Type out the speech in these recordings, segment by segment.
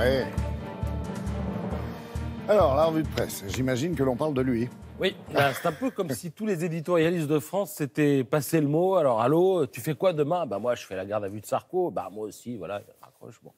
Ouais. Alors, la revue de presse, j'imagine que l'on parle de lui. Oui, c'est un peu comme si tous les éditorialistes de France s'étaient passé le mot. Alors, allô, tu fais quoi demain ? Moi, je fais la garde à vue de Sarko. Moi aussi, voilà, raccroche. Bon.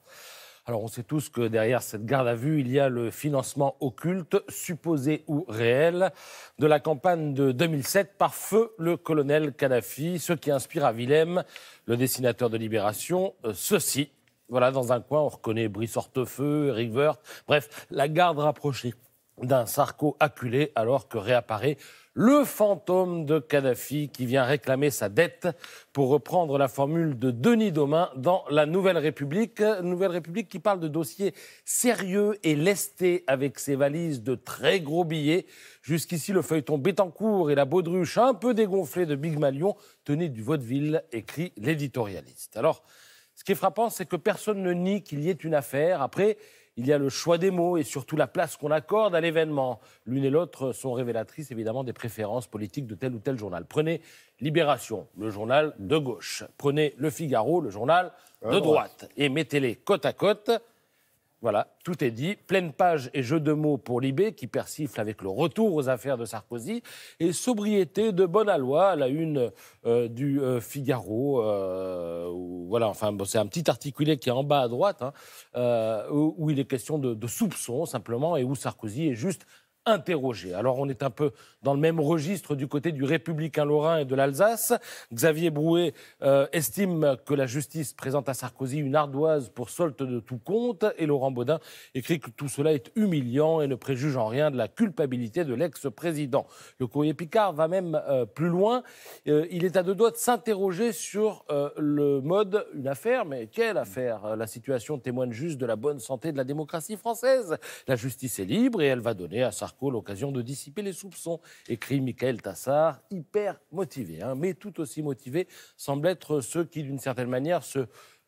Alors, on sait tous que derrière cette garde à vue, il y a le financement occulte, supposé ou réel, de la campagne de 2007 par feu le colonel Kadhafi, ce qui inspire à Willem, le dessinateur de Libération, ceci. Voilà, dans un coin, on reconnaît Brice Hortefeux, Éric Woerth, bref, la garde rapprochée d'un Sarko acculé, alors que réapparaît le fantôme de Kadhafi qui vient réclamer sa dette, pour reprendre la formule de Denis Domain dans la Nouvelle République qui parle de dossiers sérieux et lestés avec ses valises de très gros billets. Jusqu'ici, le feuilleton Bettencourt et la baudruche un peu dégonflée de Big Malion tenaient du vaudeville, écrit l'éditorialiste. Alors, ce qui est frappant, c'est que personne ne nie qu'il y ait une affaire. Après, il y a le choix des mots et surtout la place qu'on accorde à l'événement. L'une et l'autre sont révélatrices, évidemment, des préférences politiques de tel ou tel journal. Prenez Libération, le journal de gauche. Prenez Le Figaro, le journal de droite. Et mettez-les côte à côte. Voilà, tout est dit. Pleine page et jeu de mots pour Libé, qui persifle avec le retour aux affaires de Sarkozy, et sobriété de bonne aloi à la une du Figaro. C'est un petit articulé qui est en bas à droite, où il est question de soupçons, simplement, et où Sarkozy est juste interrogé. Alors, on est un peu dans le même registre du côté du Républicain Lorrain et de l'Alsace. Xavier Brouet estime que la justice présente à Sarkozy une ardoise pour solde de tout compte, et Laurent Baudin écrit que tout cela est humiliant et ne préjuge en rien de la culpabilité de l'ex-président. Le Courrier Picard va même plus loin. Il est à deux doigts de s'interroger sur le mode une affaire, mais quelle affaire ? La situation témoigne juste de la bonne santé de la démocratie française. La justice est libre et elle va donner à Sarko l'occasion de dissiper les soupçons, écrit Michael Tassard, hyper motivé. Mais tout aussi motivés semblent être ceux qui, d'une certaine manière, se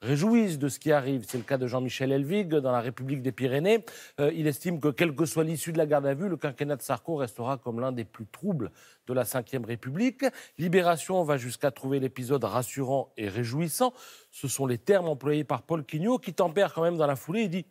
réjouissent de ce qui arrive. C'est le cas de Jean-Michel Helvig dans La République des Pyrénées. Il estime que, quelle que soit l'issue de la garde à vue, le quinquennat de Sarko restera comme l'un des plus troubles de la Ve République. Libération va jusqu'à trouver l'épisode rassurant et réjouissant. Ce sont les termes employés par Paul Quignot, qui tempère quand même dans la foulée. Il dit: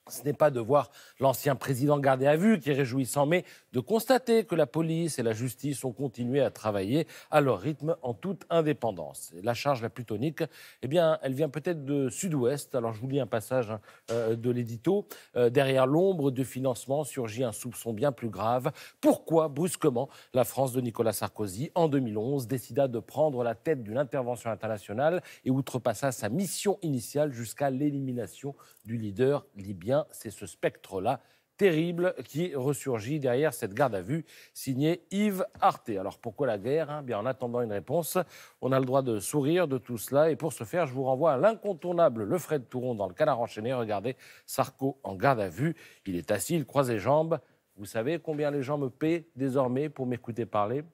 ce n'est pas de voir l'ancien président gardé à vue qui est réjouissant, mais de constater que la police et la justice ont continué à travailler à leur rythme en toute indépendance. Et la charge la plus tonique, elle vient peut-être de Sud-Ouest. Alors je vous lis un passage de l'édito. Derrière l'ombre du financement surgit un soupçon bien plus grave. Pourquoi, brusquement, la France de Nicolas Sarkozy, en 2011, décida de prendre la tête d'une intervention internationale et outrepassa sa mission initiale jusqu'à l'élimination du leader libyen? C'est ce spectre-là terrible qui ressurgit derrière cette garde à vue signée Yves Arté. Alors pourquoi la guerre ? En attendant une réponse, on a le droit de sourire de tout cela. Et pour ce faire, je vous renvoie à l'incontournable Lefred Touron dans Le Canard enchaîné. Regardez, Sarko en garde à vue. Il est assis, il croise les jambes. Vous savez combien les gens me paient désormais pour m'écouter parler ?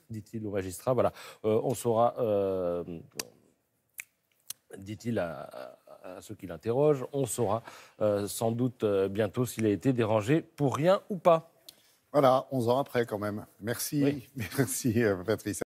Dit-il au magistrat. Voilà, on saura, dit-il à ceux qui l'interrogent, on saura sans doute bientôt s'il a été dérangé pour rien ou pas. Voilà, 11 ans après quand même. Merci, oui. Merci Patrice.